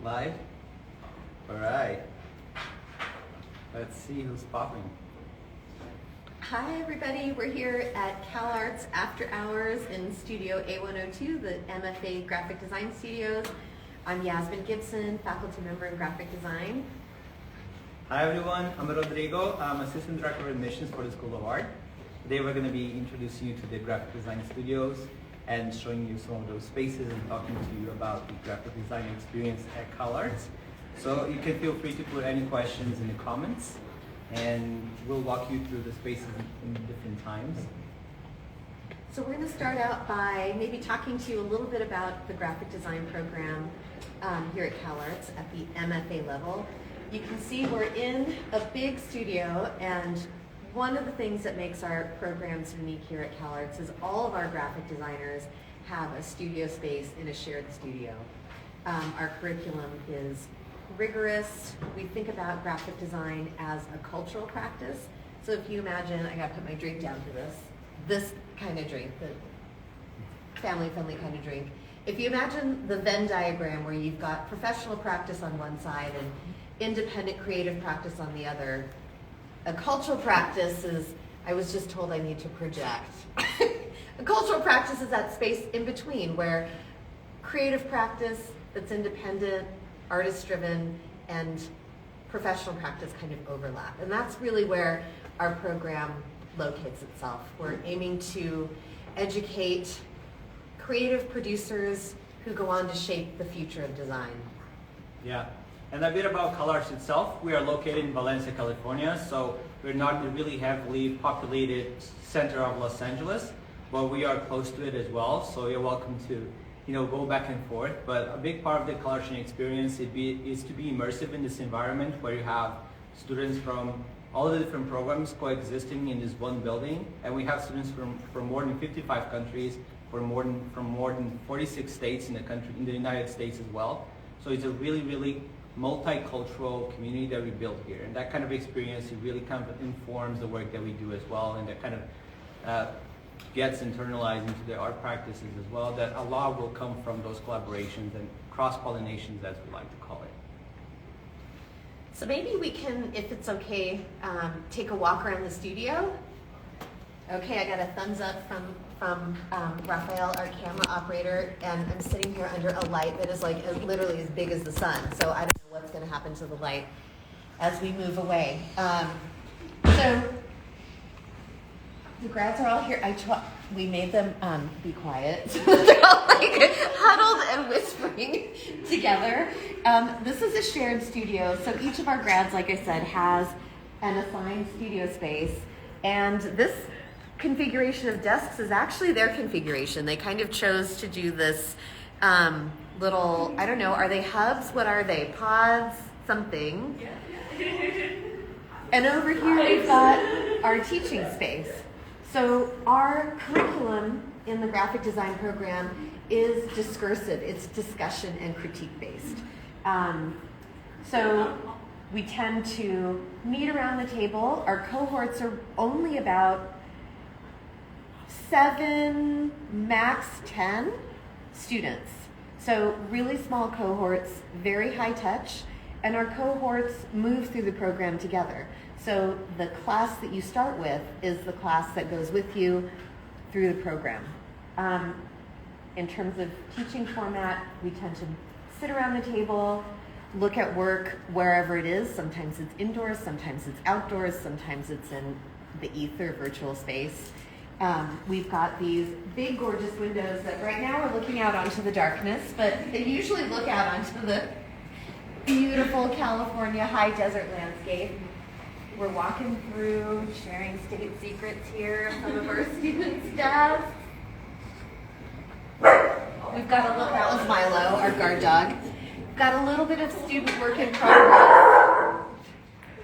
Live? Alright. Let's see who's popping. Hi everybody, we're here at CalArts After Hours in Studio A102, the MFA Graphic Design Studios. I'm Yasmin Gibson, faculty member in graphic design. Hi everyone, I'm Rodrigo. I'm Assistant Director of Admissions for the School of Art. Today we're going to be introducing you to the graphic design studios and showing you some of those spaces and talking to you about the graphic design experience at CalArts. So you can feel free to put any questions in the comments and we'll walk you through the spaces in different times. So we're going to start out by maybe talking to you a little bit about the graphic design program here at CalArts at the MFA level. You can see we're in a big studio, and one of the things that makes our programs unique here at CalArts is all of our graphic designers have a studio space in a shared studio. Our curriculum is rigorous. We think about graphic design as a cultural practice. So if you imagine, I gotta put my drink down for this kind of drink, the family-friendly kind of drink. If you imagine the Venn diagram where you've got professional practice on one side and independent creative practice on the other, a cultural practice is, I was just told I need to project. A cultural practice is that space in between where creative practice that's independent, artist-driven, and professional practice kind of overlap. And that's really where our program locates itself. We're aiming to educate creative producers who go on to shape the future of design. Yeah. And a bit about CalArts itself. We are located in Valencia, California, so we're not a really heavily populated center of Los Angeles, but we are close to it as well, so you're welcome to go back and forth. But a big part of the CalArts experience is to be immersive in this environment where you have students from all the different programs coexisting in this one building, and we have students from more than 55 countries, from more than 46 states in the United States as well. So it's a really multicultural community that we built here, and that kind of experience, it really kind of informs the work that we do as well, and that kind of gets internalized into the art practices as well, that a lot will come from those collaborations and cross-pollinations, as we like to call it. So maybe we can, if it's okay, take a walk around the studio. Okay, I got a thumbs up from Raphael, our camera operator, and I'm sitting here under a light that is like literally as big as the sun. So I don't know what's going to happen to the light as we move away. So the grads are all here. We made them be quiet. So they're all like huddled and whispering together. This is a shared studio. So each of our grads, like I said, has an assigned studio space, and this configuration of desks is actually their configuration. They kind of chose to do this little, I don't know, are they hubs? What are they? Pods? Something. And over here we've got our teaching space. So our curriculum in the graphic design program is discursive. It's discussion and critique based. So we tend to meet around the table. Our cohorts are only about 7, max 10 students. So really small cohorts, very high touch, and our cohorts move through the program together. So the class that you start with is the class that goes with you through the program. In terms of teaching format, we tend to sit around the table, look at work wherever it is. Sometimes it's indoors, sometimes it's outdoors, sometimes it's in the ether virtual space. We've got these big, gorgeous windows that right now we're looking out onto the darkness, but they usually look out onto the beautiful California high desert landscape. We're walking through, sharing state secrets here, some of our students' desks. We've got a little, that was Milo, our guard dog. Got a little bit of student work in progress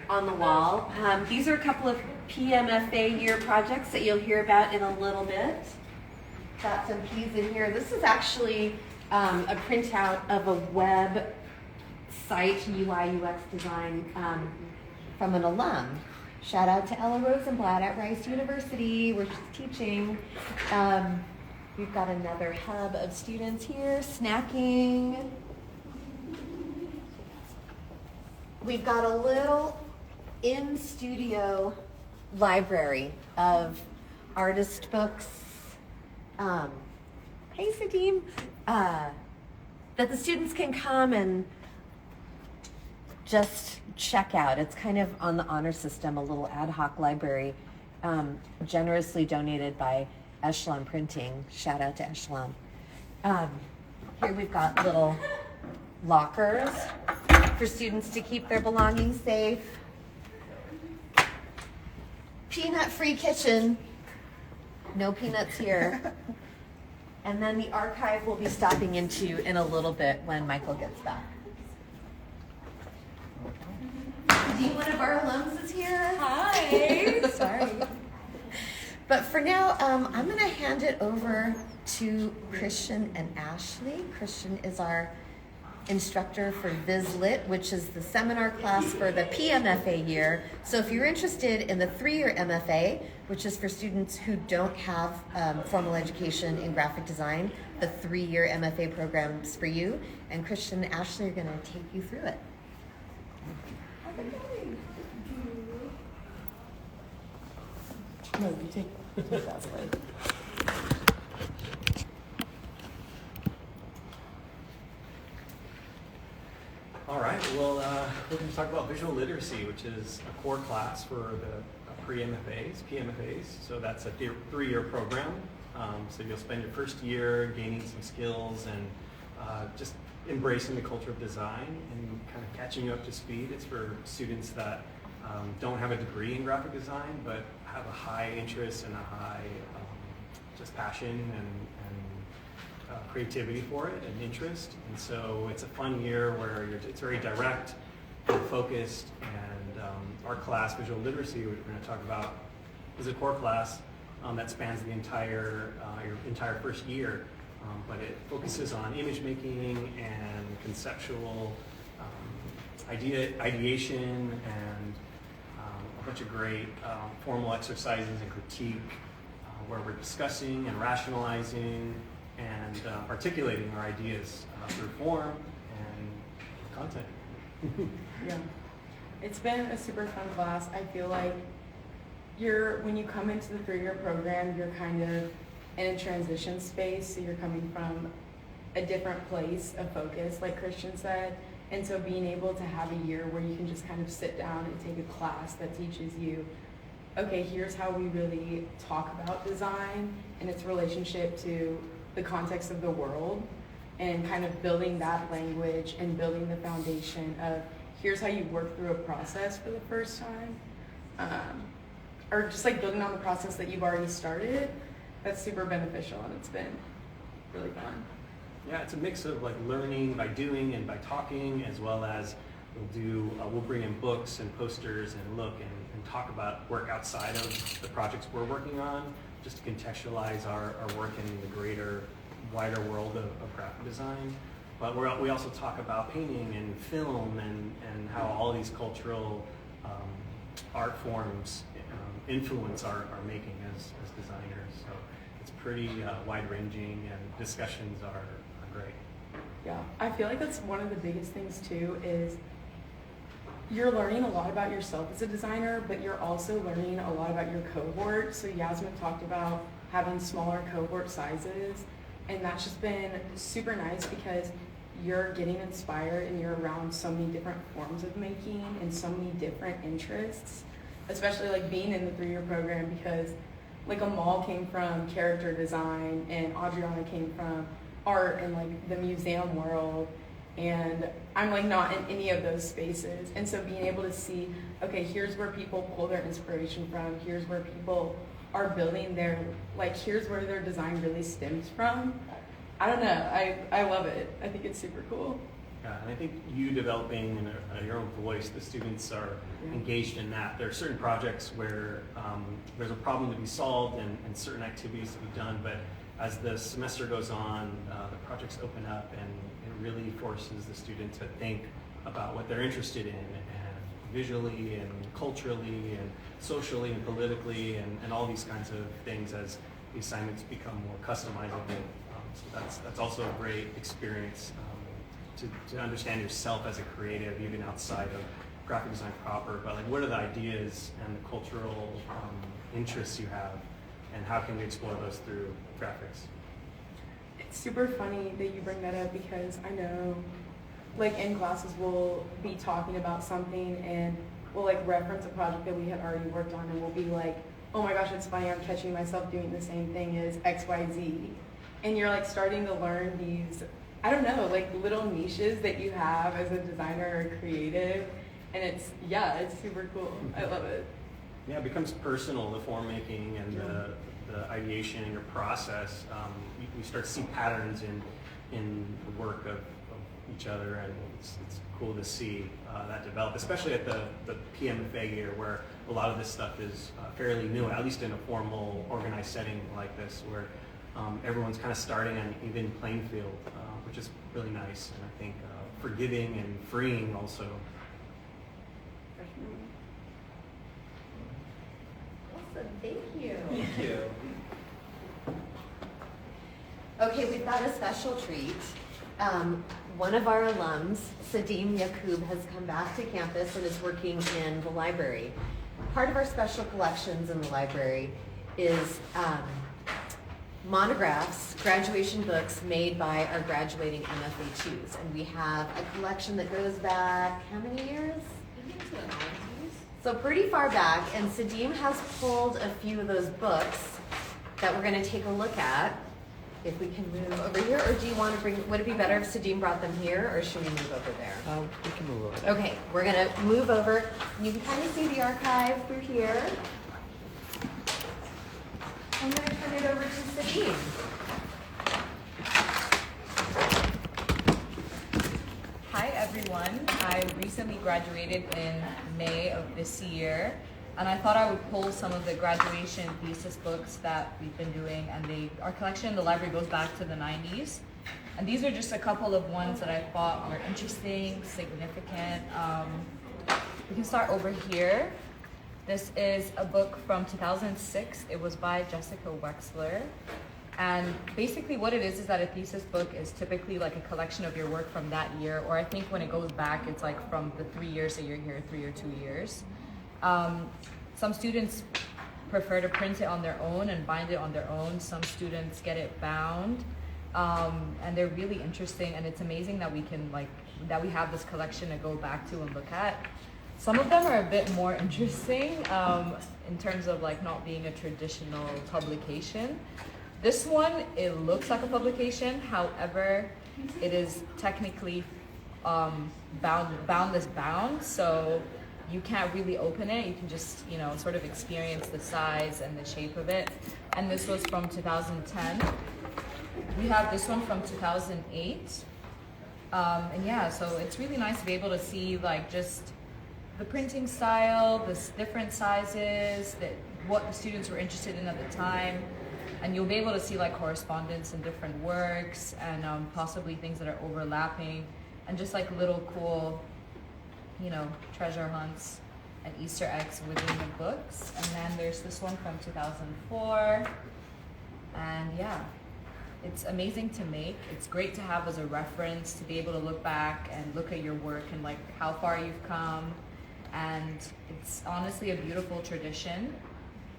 on the wall. These are a couple of PMFA year projects that you'll hear about in a little bit. Got some keys in here. This is actually a printout of a web site, UI UX design from an alum. Shout out to Ella Rosenblatt at Rice University, where she's teaching. We've got another hub of students here, snacking. we've got a little in-studio library of artist books. Hey, Sadim. That the students can come and just check out. It's kind of on the honor system, a little ad hoc library, generously donated by Echelon Printing. Shout out to Echelon. Here we've got little lockers for students to keep their belongings safe. Peanut-free kitchen. No peanuts here. And then the archive we'll be stopping into in a little bit when Michael gets back. Dean, one of our alums is here. Hi. Sorry. But for now, I'm going to hand it over to Christian and Ashley. Christian is our instructor for VizLit, which is the seminar class for the PMFA year. So if you're interested in the 3-year MFA, which is for students who don't have formal education in graphic design, the 3-year MFA program's for you. And Christian and Ashley are going to take you through it. No, you take that slide. All right, well, we're going to talk about visual literacy, which is a core class for the pre-MFAs, PMFAs. So that's a 3-year program. So you'll spend your first year gaining some skills and just embracing the culture of design and kind of catching you up to speed. It's for students that don't have a degree in graphic design, but have a high interest and a high just passion and creativity for it and interest. And so it's a fun year where it's very direct and focused. And our class, Visual Literacy, which we're going to talk about, is a core class that spans the your entire first year. But it focuses on image making and conceptual ideation and a bunch of great formal exercises and critique where we're discussing and rationalizing and articulating our ideas through form and content. Yeah. It's been a super fun class. I feel like when you come into the 3-year program, you're kind of in a transition space, so you're coming from a different place of focus, like Christian said. And so being able to have a year where you can just kind of sit down and take a class that teaches you, okay, here's how we really talk about design and its relationship to the context of the world, and kind of building that language and building the foundation of here's how you work through a process for the first time, or just like building on the process that you've already started. That's super beneficial, and it's been really fun. Yeah, it's a mix of like learning by doing and by talking, as well as we'll bring in books and posters and look and talk about work outside of the projects we're working on, just to contextualize our work in the greater, wider world of graphic design. But we also talk about painting and film and how all these cultural art forms influence our making as designers. So it's pretty wide-ranging, and discussions are great. Yeah, I feel like that's one of the biggest things too, is you're learning a lot about yourself as a designer, but you're also learning a lot about your cohort. So Yasmin talked about having smaller cohort sizes, and that's just been super nice because you're getting inspired and you're around so many different forms of making and so many different interests, especially like being in the 3-year program, because like Amal came from character design and Adriana came from art and like the museum world, and I'm like not in any of those spaces. And so being able to see, okay, here's where people pull their inspiration from, here's where people are building their, like here's where their design really stems from. I don't know, I love it. I think it's super cool. Yeah, and I think you developing your own voice, the students are engaged in that. There are certain projects where there's a problem to be solved and certain activities to be done, but as the semester goes on, the projects open up and it really forces the student to think about what they're interested in, and visually and culturally and socially and politically and all these kinds of things as the assignments become more customizable. So that's also a great experience to understand yourself as a creative, even outside of graphic design proper, but like what are the ideas and the cultural interests you have, and how can we explore those through graphics? It's super funny that you bring that up because I know, like in classes, we'll be talking about something and we'll like reference a project that we had already worked on, and we'll be like, oh my gosh, it's funny, I'm catching myself doing the same thing as XYZ. And you're like starting to learn these, I don't know, like little niches that you have as a designer or creative. And it's super cool. I love it. Yeah, it becomes personal, the form making and the ideation and your process. You start to see patterns in the work of each other, and it's cool to see that develop, especially at the PMFA year, where a lot of this stuff is fairly new, at least in a formal, organized setting like this, where everyone's kind of starting on an even playing field, which is really nice, and I think forgiving and freeing also. Awesome, thank you. Thank you. Okay, we've got a special treat. One of our alums, Sadim Yaqub, has come back to campus and is working in the library. Part of our special collections in the library is monographs, graduation books made by our graduating MFA2s. And we have a collection that goes back, how many years? So pretty far back, and Sadim has pulled a few of those books that we're going to take a look at. If we can move over here, or do you want to bring, would it be better if Sadim brought them here, or should we move over there? We can move over. Okay, we're going to move over. You can kind of see the archive through here. I'm going to turn it over to Sadim. Hi everyone, I recently graduated in May of this year, and I thought I would pull some of the graduation thesis books that we've been doing, and our collection in the library goes back to the 90s. And these are just a couple of ones that I thought were interesting, significant. We can start over here. This is a book from 2006. It was by Jessica Wexler. And basically what it is that a thesis book is typically like a collection of your work from that year, or I think when it goes back, it's like from the 3 years that you're here, 3 or 2 years. Some students prefer to print it on their own and bind it on their own. Some students get it bound, and they're really interesting. And it's amazing that we have this collection to go back to and look at. Some of them are a bit more interesting in terms of like not being a traditional publication. This one, it looks like a publication. However, it is technically bound as bound, so you can't really open it. You can just, sort of experience the size and the shape of it. And this was from 2010. We have this one from 2008. And yeah, so it's really nice to be able to see like just the printing style, the different sizes, what the students were interested in at the time. And you'll be able to see like correspondence in different works, and possibly things that are overlapping, and just like little cool treasure hunts and Easter eggs within the books. And then there's this one from 2004. And yeah, it's amazing to make. It's great to have as a reference to be able to look back and look at your work and like how far you've come. And it's honestly a beautiful tradition.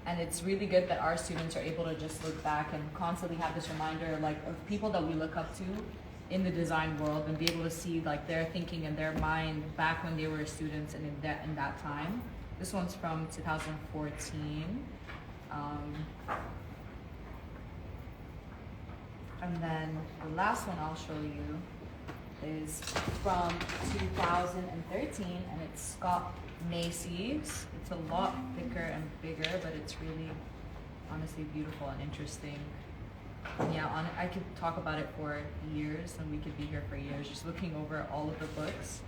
And it's really good that our students are able to just look back and constantly have this reminder like of people that we look up to in the design world, and be able to see like their thinking and their mind back when they were students and in that time. This one's from 2014. And then the last one I'll show you is from 2013, and it's Scott Macy's. It's a lot thicker and bigger, but it's really honestly beautiful and interesting. Yeah, I could talk about it for years, and we could be here for years just looking over all of the books.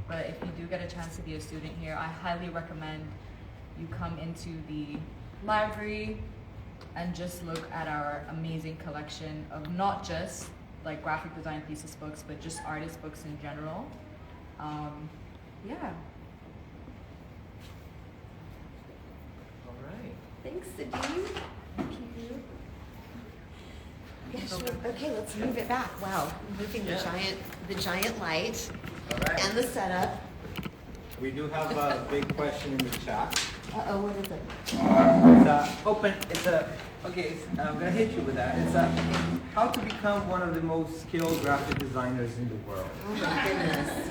But if you do get a chance to be a student here, I highly recommend you come into the library and just look at our amazing collection of not just like graphic design thesis books, but just artist books in general. Yeah. All right. Thanks, Sadim. Thank you. Yeah, sure. Okay, let's move it back. Wow, moving the giant light All right. and the setup. We do have a big question in the chat. Uh-oh, what is it? I'm gonna hit you with that. It's how to become one of the most skilled graphic designers in the world. Oh my goodness.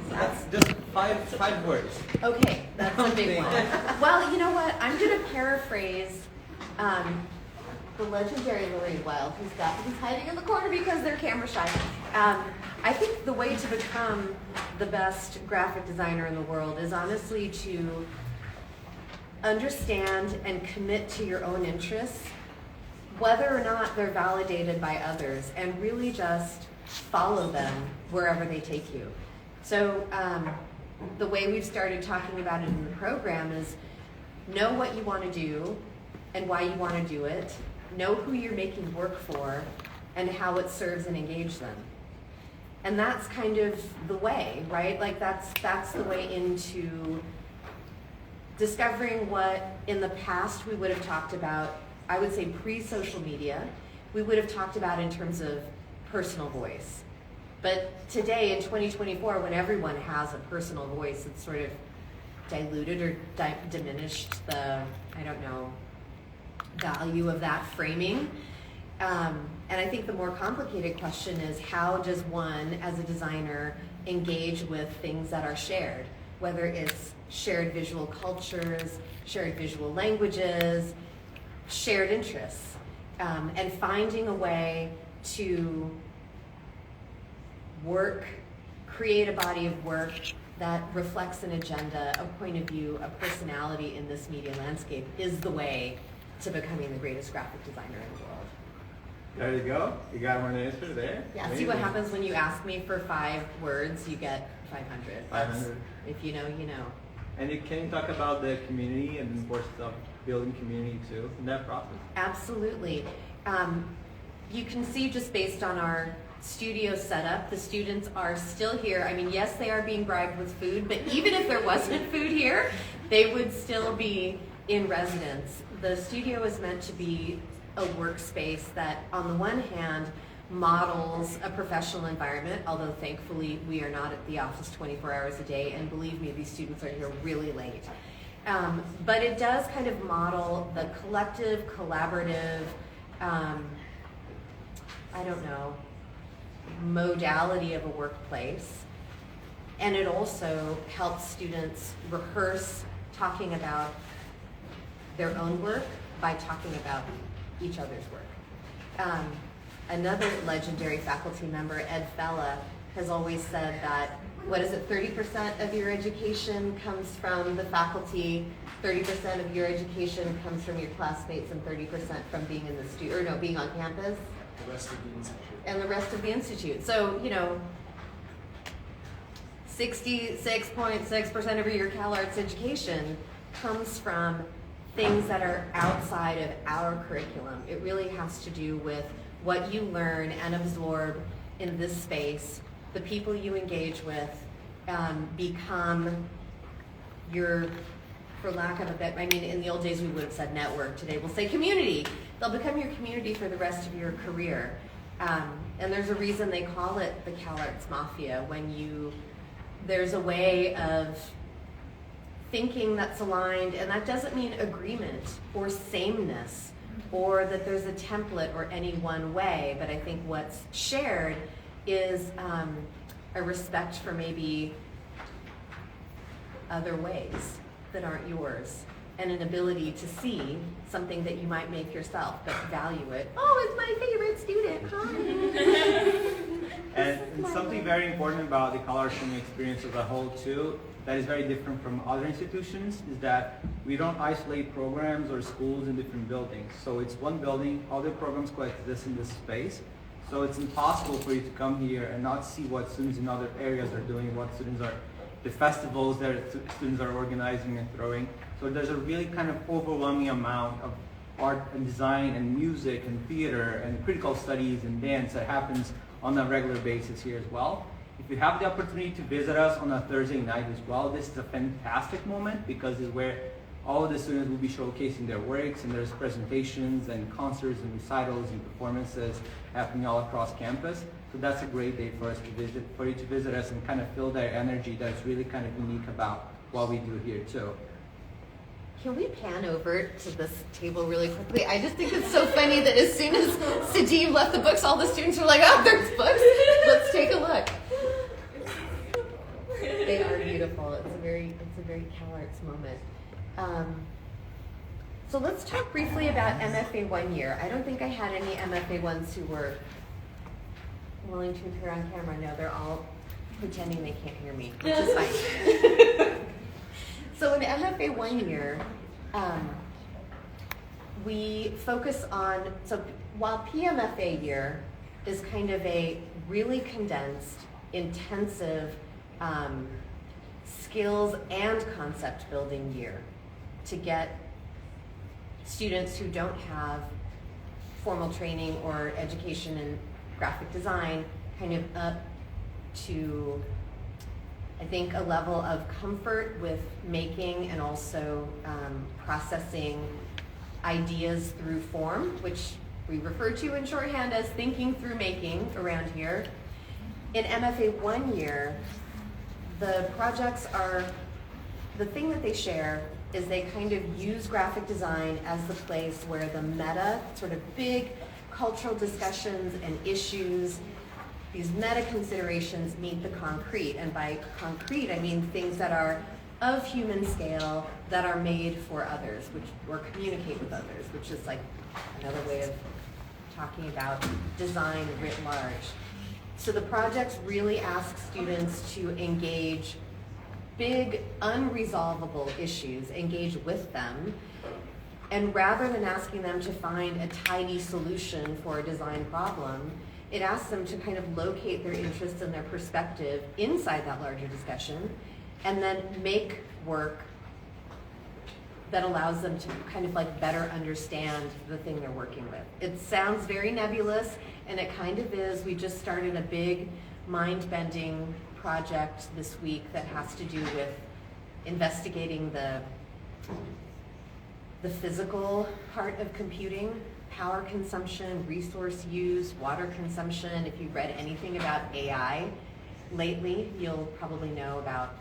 That's just five words. Okay, that's a big one. Well, you know what? I'm going to paraphrase the legendary Lorraine Wild, who's hiding in the corner because they're camera shy. I think the way to become the best graphic designer in the world is honestly to understand and commit to your own interests, whether or not they're validated by others, and really just follow them wherever they take you. So the way we've started talking about it in the program is know what you want to do and why you want to do it, know who you're making work for, and how it serves and engages them. And that's kind of the way, right? Like that's the way into discovering what in the past we would have talked about, I would say pre-social media, we would have talked about in terms of personal voice. But today in 2024, when everyone has a personal voice, it's sort of diluted or diminished the, value of that framing. And I think the more complicated question is, how does one, as a designer, engage with things that are shared, whether it's shared visual cultures, shared visual languages, shared interests, and finding a way to create a body of work that reflects an agenda, a point of view, a personality in this media landscape is the way to becoming the greatest graphic designer in the world. There you go. You got one answer there. Yeah, Amazing. see what happens when you ask me for 5 words, you get 500. 500. If you know, you know. And can you talk about the community and the importance of building community too in that process? Absolutely. You can see just based on our studio setup, the students are still here. I mean, yes, they are being bribed with food, but even if there wasn't food here, they would still be in residence. The studio is meant to be a workspace that, on the one hand, models a professional environment, although thankfully we are not at the office 24 hours a day, and believe me, these students are here really late. But it does kind of model the collective, collaborative, modality of a workplace. And it also helps students rehearse talking about their own work by talking about each other's work. Another legendary faculty member, Ed Fella, has always said that, 30% of your education comes from the faculty, 30% of your education comes from your classmates, and 30% from being in the being on campus. The rest of the institute. And the rest of the institute. So, 66.6% of your CalArts education comes from things that are outside of our curriculum. It really has to do with what you learn and absorb in this space. The people you engage with become your, for lack of a better, in the old days we would have said network, today we'll say community. They'll become your community for the rest of your career. And there's a reason they call it the CalArts Mafia, there's a way of thinking that's aligned, and that doesn't mean agreement or sameness or that there's a template or any one way, but I think what's shared is a respect for maybe other ways that aren't yours, and an ability to see something that you might make yourself, but value it. Oh, it's my favorite student. Hi. And something very important about the CalArts learning experience as a whole too, that is very different from other institutions, is that we don't isolate programs or schools in different buildings. So it's one building, all the programs coexist in this space. So it's impossible for you to come here and not see what students in other areas are doing, the festivals that students are organizing and throwing. So there's a really kind of overwhelming amount of art and design and music and theater and critical studies and dance that happens on a regular basis here as well. If you have the opportunity to visit us on a Thursday night as well, this is a fantastic moment because it's where all of the students will be showcasing their works, and there's presentations and concerts and recitals and performances happening all across campus. So that's a great day for us to visit, for you to visit us and kind of feel that energy that's really kind of unique about what we do here too. Can we pan over to this table really quickly? I just think it's so funny that as soon as Sadim left the books, all the students were like, oh, there's books. Let's take a look. They are beautiful. It's a very CalArts moment. So let's talk briefly about MFA 1 year. I don't think I had any MFA ones who were willing to appear on camera. No, they're all pretending they can't hear me, which is fine. So in MFA 1 year, we focus on, so while PMFA year is kind of a really condensed, intensive skills and concept building year to get students who don't have formal training or education in graphic design kind of up to, I think, a level of comfort with making and also processing ideas through form, which we refer to in shorthand as thinking through making around here. In MFA 1 year, the projects are, the thing that they share is they kind of use graphic design as the place where the meta, sort of big cultural discussions and issues, these meta considerations meet the concrete. And by concrete, I mean things that are of human scale, that are made for others, which, or communicate with others, which is like another way of talking about design writ large. So the projects really ask students to engage big, unresolvable issues, engage with them, and rather than asking them to find a tidy solution for a design problem, it asks them to kind of locate their interests and their perspective inside that larger discussion, and then make work that allows them to kind of like better understand the thing they're working with. It sounds very nebulous, and it kind of is. We just started a big mind-bending project this week that has to do with investigating the physical part of computing, power consumption, resource use, water consumption. If you've read anything about AI lately, you'll probably know about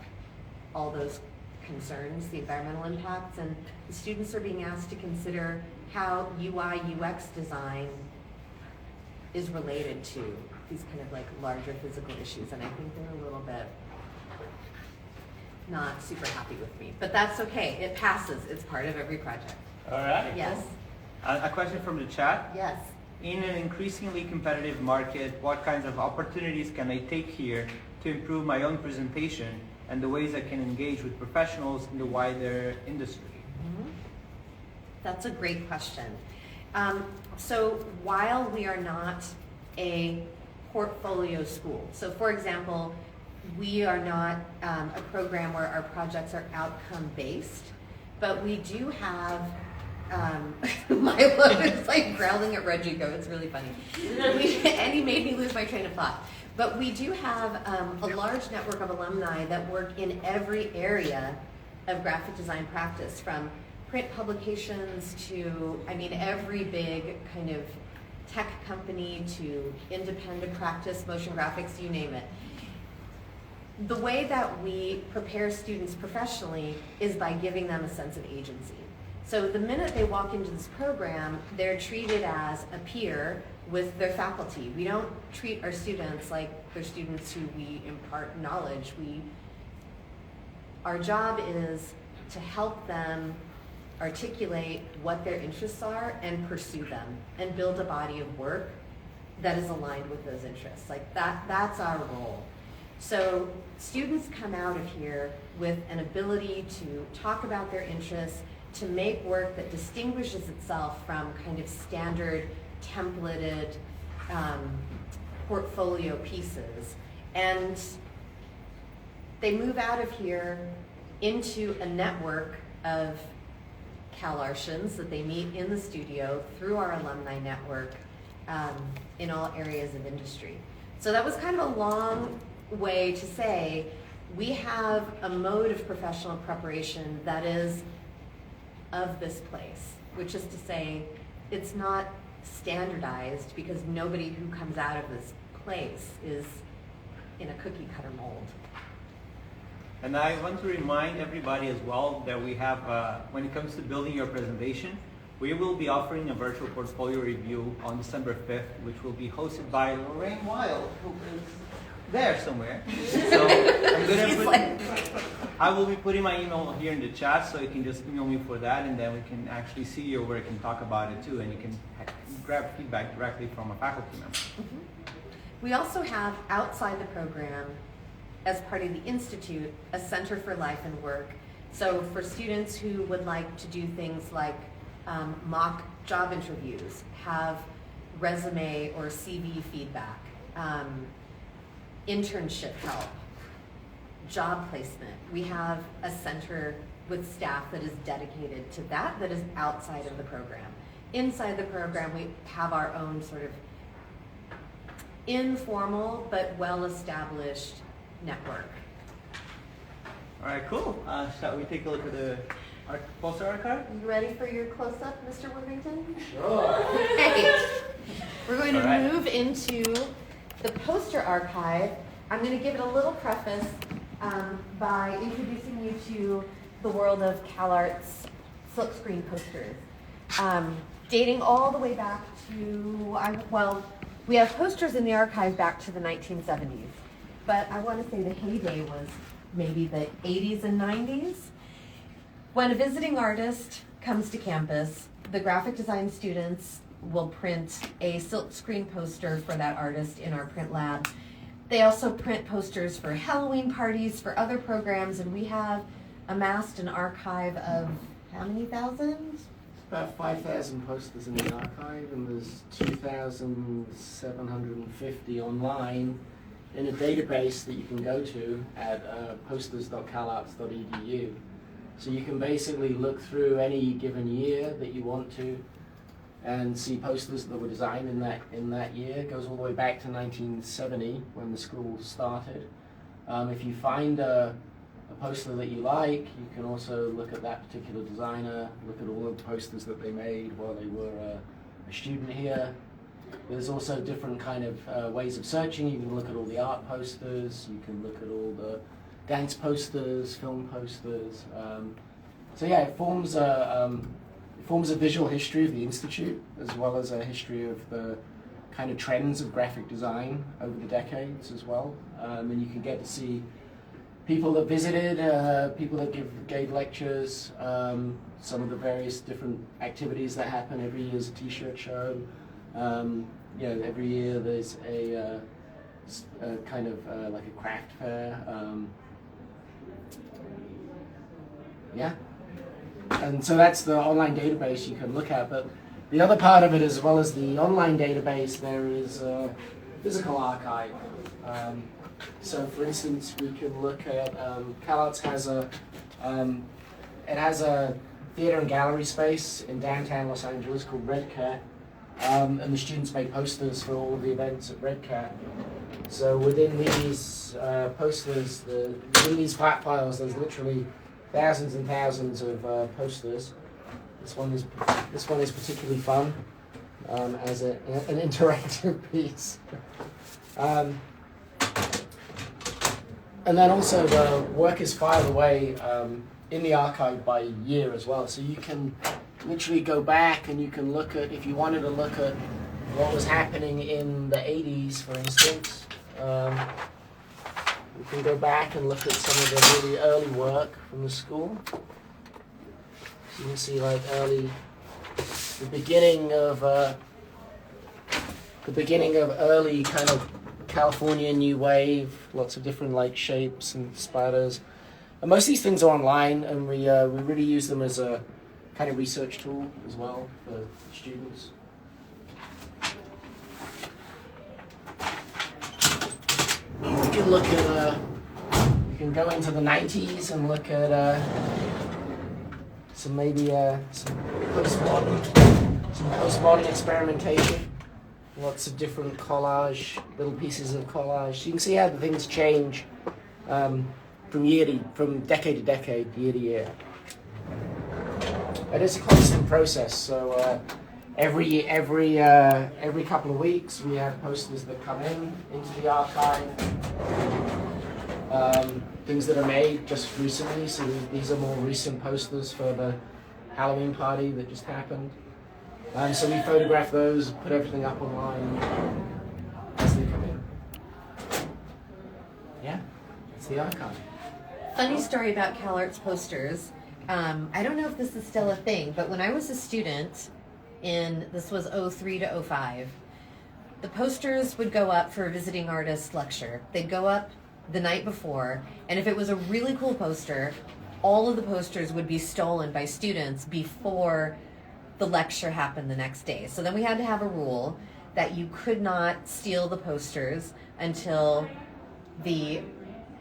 all those concerns, the environmental impacts, and the students are being asked to consider how UI, UX design is related to these kind of like larger physical issues, and I think they're a little bit not super happy with me, but that's okay. It passes. It's part of every project. All right. Yes. A question from the chat. Yes. In an increasingly competitive market, what kinds of opportunities can I take here to improve my own presentation and the ways I can engage with professionals in the wider industry? Mm-hmm. That's a great question. So while we are not a portfolio school, so for example, we are not a program where our projects are outcome-based, but we do have, Milo is like growling at Rodrigo, it's really funny. And he made me lose my train of thought. But we do have a large network of alumni that work in every area of graphic design practice, from print publications to, I mean, every big kind of tech company to independent practice, motion graphics, you name it. The way that we prepare students professionally is by giving them a sense of agency. So the minute they walk into this program, they're treated as a peer with their faculty. We don't treat our students like they're students who we impart knowledge. Our job is to help them articulate what their interests are and pursue them and build a body of work that is aligned with those interests. Like that's our role. So students come out of here with an ability to talk about their interests, to make work that distinguishes itself from kind of standard templated portfolio pieces. And they move out of here into a network of CalArtians that they meet in the studio through our alumni network in all areas of industry. So that was kind of a long way to say we have a mode of professional preparation that is of this place, which is to say it's not standardized because nobody who comes out of this place is in a cookie cutter mold. And I want to remind everybody as well that we have, when it comes to building your presentation, we will be offering a virtual portfolio review on December 5th, which will be hosted by Lorraine Wild, who is there somewhere. So I will be putting my email here in the chat, so you can just email me for that, and then we can actually see your work and talk about it too, and you can grab feedback directly from a faculty member. Mm-hmm. We also have outside the program, as part of the Institute, a Center for Life and Work. So for students who would like to do things like mock job interviews, have resume or CV feedback, internship help, job placement, we have a center with staff that is dedicated to that, that is outside of the program. Inside the program, we have our own sort of informal but well-established network. All right, cool. Shall we take a look at the poster archive? You ready for your close-up, Mr. Worthington? Sure. Great. We're going to All right. move into the poster archive. I'm going to give it a little preface by introducing you to the world of CalArts silkscreen posters. Dating all the way back to, we have posters in the archive back to the 1970s. But I want to say the heyday was maybe the 80s and 90s. When a visiting artist comes to campus, the graphic design students will print a silkscreen poster for that artist in our print lab. They also print posters for Halloween parties, for other programs, and we have amassed an archive of how many thousand? About 5,000 posters in the archive, and there's 2,750 online in a database that you can go to at posters.calarts.edu. So you can basically look through any given year that you want to and see posters that were designed in that year. It goes all the way back to 1970 when the school started. If you find a poster that you like, you can also look at that particular designer, look at all of the posters that they made while they were a student here. There's also different kind of ways of searching. You can look at all the art posters, you can look at all the dance posters, film posters. So yeah, it forms a visual history of the Institute, as well as a history of the kind of trends of graphic design over the decades as well. And you can get to see people that visited, people that gave lectures, some of the various different activities that happen. Every year is a t-shirt show. Every year there's a kind of like a craft fair. And so that's the online database you can look at. But the other part of it, as well as the online database, there is a physical archive. So, for instance, we can look at CalArts has a theater and gallery space in downtown Los Angeles called Red Cat, and the students make posters for all of the events at Red Cat. So within these posters, within these flat files, there's literally thousands and thousands of posters. This one is particularly fun as an interactive piece. And then also the work is filed away in the archive by year as well. So you can literally go back and you can look at, if you wanted to look at what was happening in the 80s, for instance, you can go back and look at some of the really early work from the school. So you can see like the beginning of early kind of California New Wave, lots of different like shapes and spiders. And most of these things are online, and we really use them as a kind of research tool as well for students. You can look at, you can go into the 90s and look at some postmodern experimentation. Lots of different collage, little pieces of collage. So you can see how the things change from decade to decade, year to year. And it's a constant process. So every couple of weeks we have posters that come into the archive. Things that are made just recently, so these are more recent posters for the Halloween party that just happened. So we photograph those, put everything up online as they come in. Yeah, it's the archive. Funny story about CalArts posters. I don't know if this is still a thing, but when I was a student this was 03 to 05, the posters would go up for a visiting artist lecture. They'd go up the night before, and if it was a really cool poster, all of the posters would be stolen by students before the lecture happened the next day. So then we had to have a rule that you could not steal the posters until the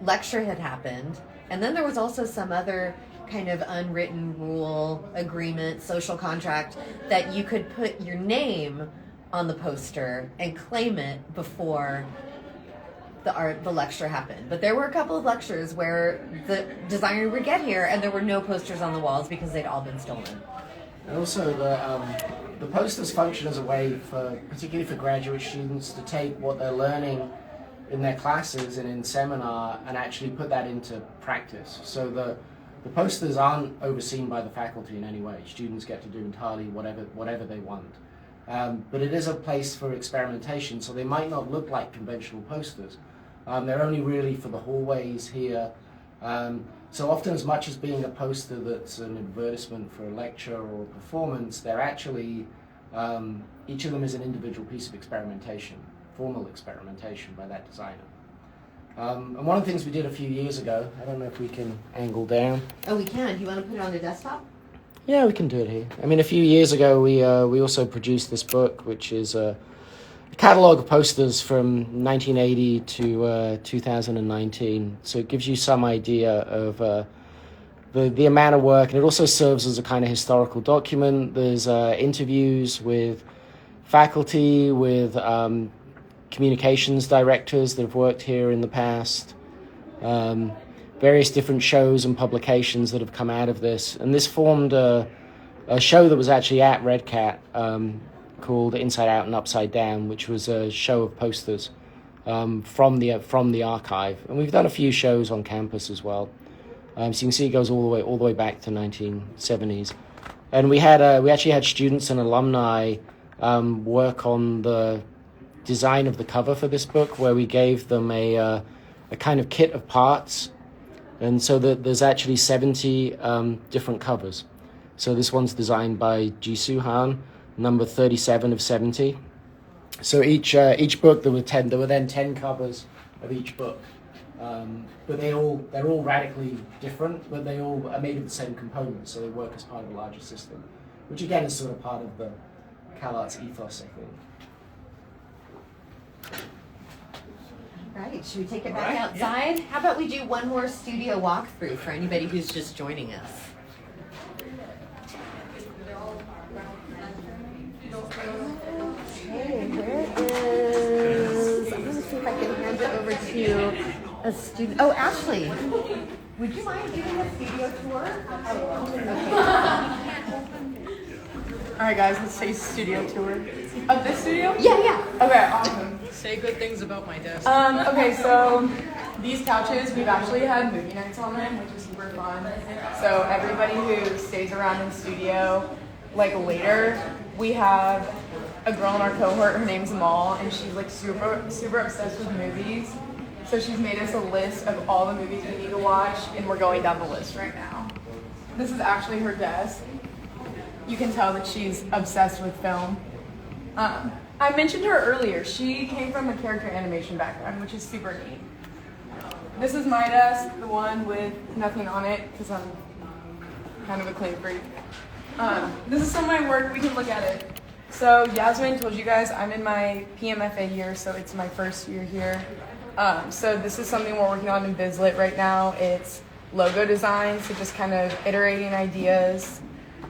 lecture had happened. And then there was also some other kind of unwritten rule, agreement, social contract that you could put your name on the poster and claim it before the lecture happened. But there were a couple of lectures where the designer would get here and there were no posters on the walls because they'd all been stolen. And also the posters function as a way for, particularly for graduate students, to take what they're learning in their classes and in seminar and actually put that into practice. So the posters aren't overseen by the faculty in any way. Students get to do entirely whatever they want. But it is a place for experimentation, so they might not look like conventional posters. They're only really for the hallways here. So often, as much as being a poster that's an advertisement for a lecture or a performance, they're actually, each of them is an individual piece of experimentation, formal experimentation by that designer. And one of the things we did a few years ago, I don't know if we can angle down. Oh, we can. Do you want to put it on the desktop? Yeah, we can do it here. I mean, a few years ago, we also produced this book, which is a catalogue of posters from 1980 to 2019. So it gives you some idea of the amount of work, and it also serves as a kind of historical document. There's interviews with faculty, with communications directors that have worked here in the past, various different shows and publications that have come out of this. And this formed a show that was actually at Red Cat called Inside Out and Upside Down, which was a show of posters from the archive. And we've done a few shows on campus as well. So you can see it goes all the way back to 1970s. And we actually had students and alumni work on the design of the cover for this book, where we gave them a kind of kit of parts. And so there's actually 70 different covers. So this one's designed by Jisoo Han, number 37 of 70. So each book, there were then 10 covers of each book. But they're all radically different, but they all are made of the same components, so they work as part of a larger system, which again is sort of part of the CalArts ethos, I think. Right, should we take it back outside? Yeah. How about we do one more studio walkthrough for anybody who's just joining us? Okay, where is... I'm going to see if I can hand it over to a student. Oh, Ashley, would you mind doing a studio tour? All right, guys, let's say studio tour. Of this studio? Yeah. Okay, awesome. Say good things about my desk. Okay, so these couches, we've actually had movie nights on them, which is super fun. So everybody who stays around in studio, like later, we have a girl in our cohort, her name's Amal, and she's like super obsessed with movies. So she's made us a list of all the movies we need to watch, and we're going down the list right now. This is actually her desk. You can tell that she's obsessed with film. I mentioned her earlier. She came from a character animation background, which is super neat. This is my desk, the one with nothing on it, because I'm kind of a clean freak. This is some of my work. We can look at it. So Yasmin told you guys I'm in my PMFA year, so it's my first year here. So this is something we're working on in Bizlit right now. It's logo design, so just kind of iterating ideas.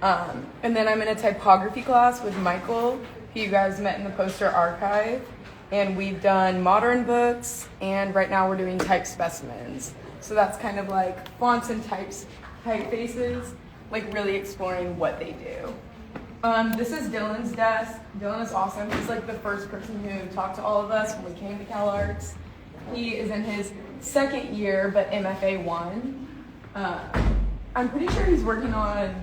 And then I'm in a typography class with Michael, who you guys met in the poster archive. And we've done modern books, and right now we're doing type specimens. So that's kind of like fonts and typefaces, like really exploring what they do. This is Dylan's desk. Dylan is awesome. He's like the first person who talked to all of us when we came to CalArts. He is in his second year, but MFA 1. I'm pretty sure he's working on,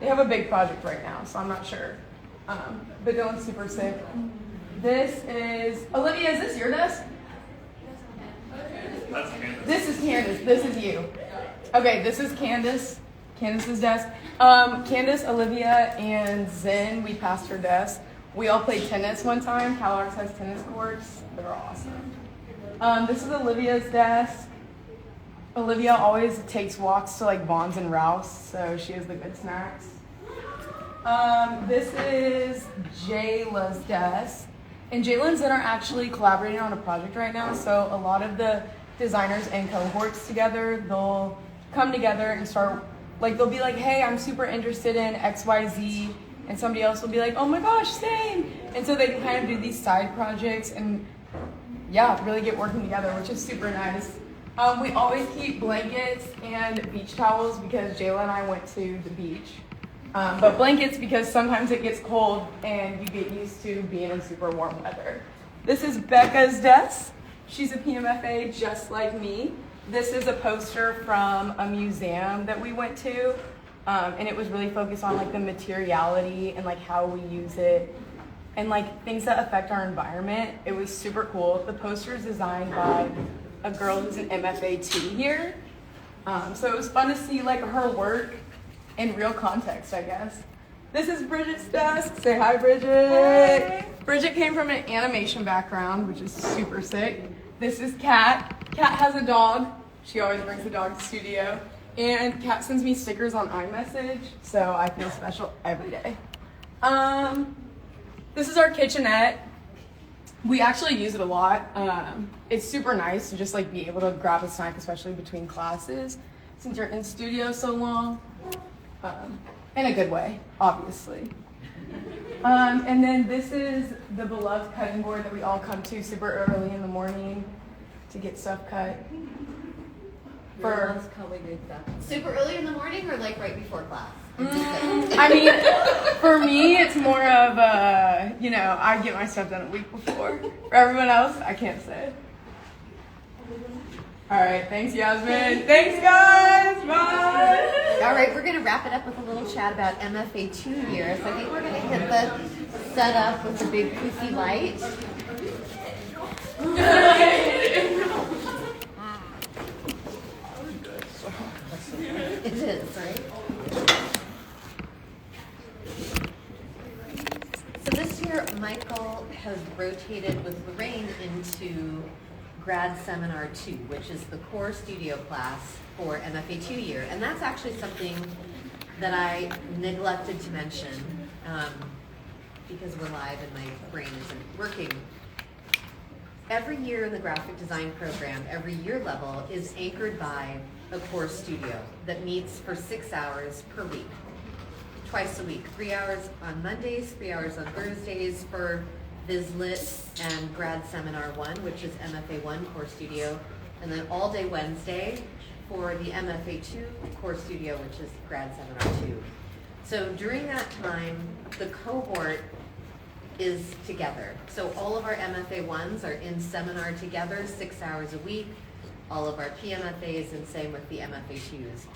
they have a big project right now, so I'm not sure. But Dylan's super sick. This is, Olivia, is this your desk? That's Candace. This is Candace. This is you. Okay, this is Candace. Candace's desk. Candace, Olivia, and Zen, we passed her desk. We all played tennis one time. CalArts has tennis courts. They're awesome. This is Olivia's desk. Olivia always takes walks to like Vaughn's and Rouse, so she has the good snacks. This is Jayla's desk. And Jayla and Zen are actually collaborating on a project right now, so a lot of the designers and cohorts together, they'll come together and start, like they'll be like, hey, I'm super interested in XYZ, and somebody else will be like, oh my gosh, same. And so they can kind of do these side projects and yeah, really get working together, which is super nice. We always keep blankets and beach towels because Jayla and I went to the beach. But blankets because sometimes it gets cold and you get used to being in super warm weather. This is Becca's desk. She's a PMFA just like me. This is a poster from a museum that we went to, and it was really focused on like the materiality and like how we use it and like things that affect our environment. It was super cool. The poster is designed by a girl who's an MFA 2 here. So it was fun to see like her work in real context, I guess. This is Bridget's desk. Say hi, Bridget. Hey. Bridget came from an animation background, which is super sick. This is Kat. Kat has a dog. She always brings the dog to the studio. And Kat sends me stickers on iMessage, so I feel special every day. This is our kitchenette. We actually use it a lot. It's super nice to just like be able to grab a snack, especially between classes, since you're in studio so long. In a good way, obviously. And then this is the beloved cutting board that we all come to super early in the morning to get stuff cut. Super early in the morning or like right before class? I mean, for me, it's more of I get my stuff done a week before. For everyone else, I can't say. All right, thanks, Yasmin. Thanks, guys. Bye. All right, we're going to wrap it up with a little chat about MFA 2 years. I think we're going to hit the setup with the big poofy light. It is, right? So this year, Michael has rotated with Lorraine into Grad Seminar 2, which is the core studio class for MFA 2 year. And that's actually something that I neglected to mention because we're live and my brain isn't working. Every year in the graphic design program, every year level is anchored by a core studio that meets for 6 hours per week, twice a week, 3 hours on Mondays, 3 hours on Thursdays for Vislit and Grad Seminar 1, which is MFA 1 core studio, and then all day Wednesday for the MFA 2 core studio, which is Grad Seminar 2. So during that time, the cohort is together. So all of our MFA 1s are in seminar together 6 hours a week, all of our PMFAs, and same with the MFA 2s.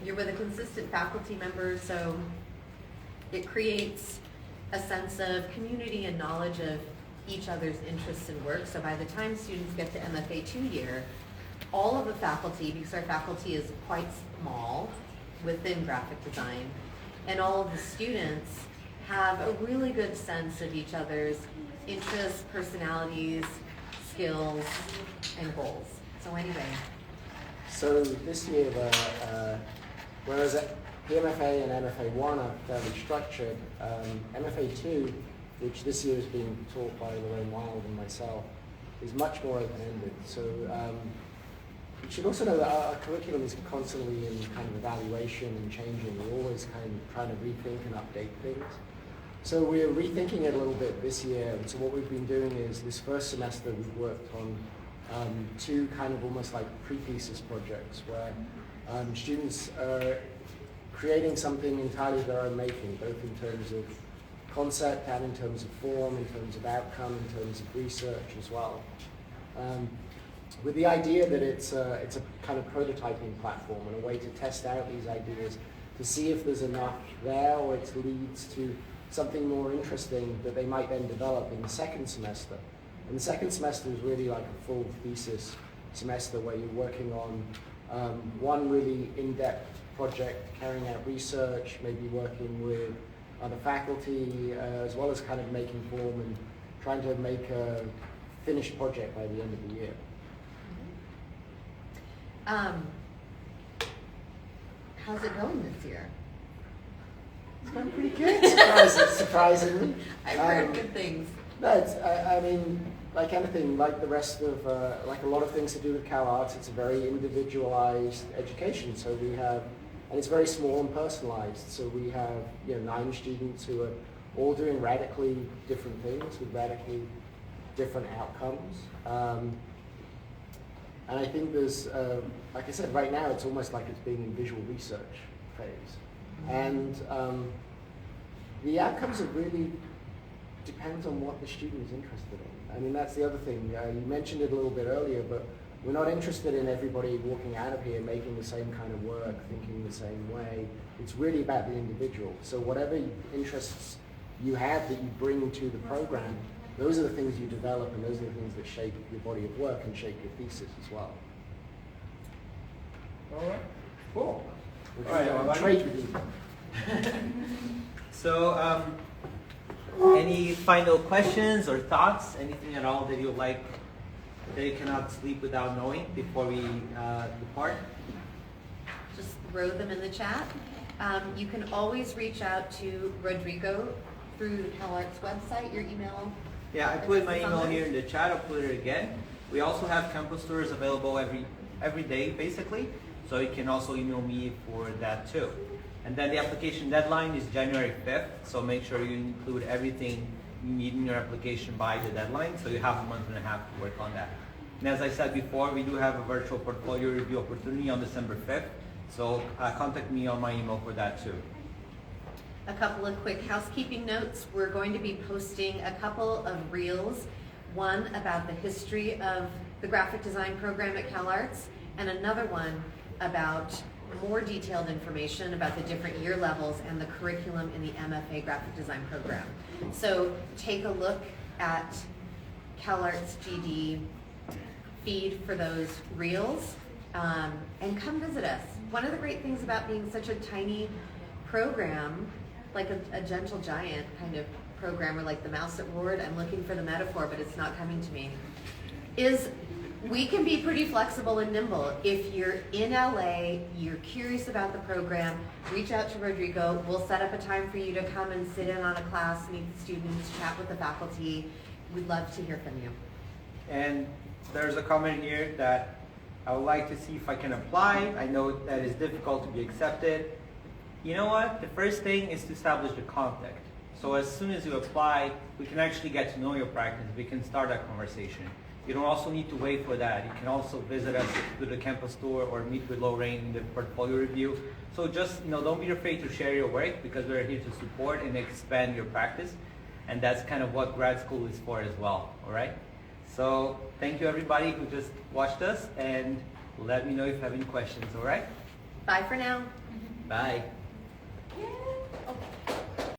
You're with a consistent faculty member, so it creates a sense of community and knowledge of each other's interests and work. So by the time students get to MFA 2 year, all of the faculty, because our faculty is quite small within graphic design, and all of the students have a really good sense of each other's interests, personalities, skills, and goals. So anyway. So this year, whereas PMFA and MFA 1 are fairly structured, MFA 2, which this year is being taught by Lorraine Wild and myself, is much more open-ended. So you should also know that our curriculum is constantly in kind of evaluation and changing. We're always kind of trying to rethink and update things. So we're rethinking it a little bit this year. And so what we've been doing is this first semester we've worked on two kind of almost like pre-thesis projects where students are creating something entirely their own making, both in terms of concept and in terms of form, in terms of outcome, in terms of research as well. With the idea that it's a kind of prototyping platform and a way to test out these ideas to see if there's enough there or it leads to something more interesting that they might then develop in the second semester. And the second semester is really like a full thesis semester where you're working on one really in-depth project, carrying out research, maybe working with other faculty, as well as kind of making form and trying to make a finished project by the end of the year. How's it going this year? It's been pretty good, surprisingly. I've heard good things. No, I mean, like anything, like the rest of, like a lot of things to do with Cal Arts, it's a very individualized education. So we have, and it's very small and personalized. So we have, 9 students who are all doing radically different things with radically different outcomes. And I think there's, like I said, right now it's almost like it's being in visual research phase. And the outcomes are really depends on what the student is interested in. I mean, that's the other thing. You mentioned it a little bit earlier, but we're not interested in everybody walking out of here making the same kind of work, thinking the same way. It's really about the individual. So whatever interests you have that you bring to the program, those are the things you develop, and those are the things that shape your body of work and shape your thesis as well. All right, cool. Which All right, is everybody. trade with you. So, any final questions or thoughts? Anything at all that you like, that you cannot sleep without knowing before we depart? Just throw them in the chat. You can always reach out to Rodrigo through the Cal Arts website, your email. Yeah, I put my email here in the chat. I'll put it again. We also have campus tours available every day, basically. So you can also email me for that too. And then the application deadline is January 5th. So make sure you include everything you need in your application by the deadline. So you have a month and a half to work on that. And as I said before, we do have a virtual portfolio review opportunity on December 5th. So contact me on my email for that too. A couple of quick housekeeping notes. We're going to be posting a couple of reels, one about the history of the graphic design program at Cal Arts, and another one about more detailed information about the different year levels and the curriculum in the MFA Graphic Design program. So take a look at Cal Arts GD feed for those reels, and come visit us. One of the great things about being such a tiny program, like a gentle giant kind of program, or like the mouse at Ward, I'm looking for the metaphor, but it's not coming to me, is we can be pretty flexible and nimble. If you're in LA, you're curious about the program, reach out to Rodrigo. We'll set up a time for you to come and sit in on a class, meet the students, chat with the faculty. We'd love to hear from you. And there's a comment here that I would like to see if I can apply. I know that it's difficult to be accepted. You know what? The first thing is to establish the contact. So as soon as you apply, we can actually get to know your practice. We can start that conversation. You don't also need to wait for that. You can also visit us through the campus tour or meet with Lorraine in the portfolio review. So just, don't be afraid to share your work, because we're here to support and expand your practice. And that's kind of what grad school is for as well, all right? So thank you everybody who just watched us, and let me know if you have any questions, all right? Bye for now. Bye.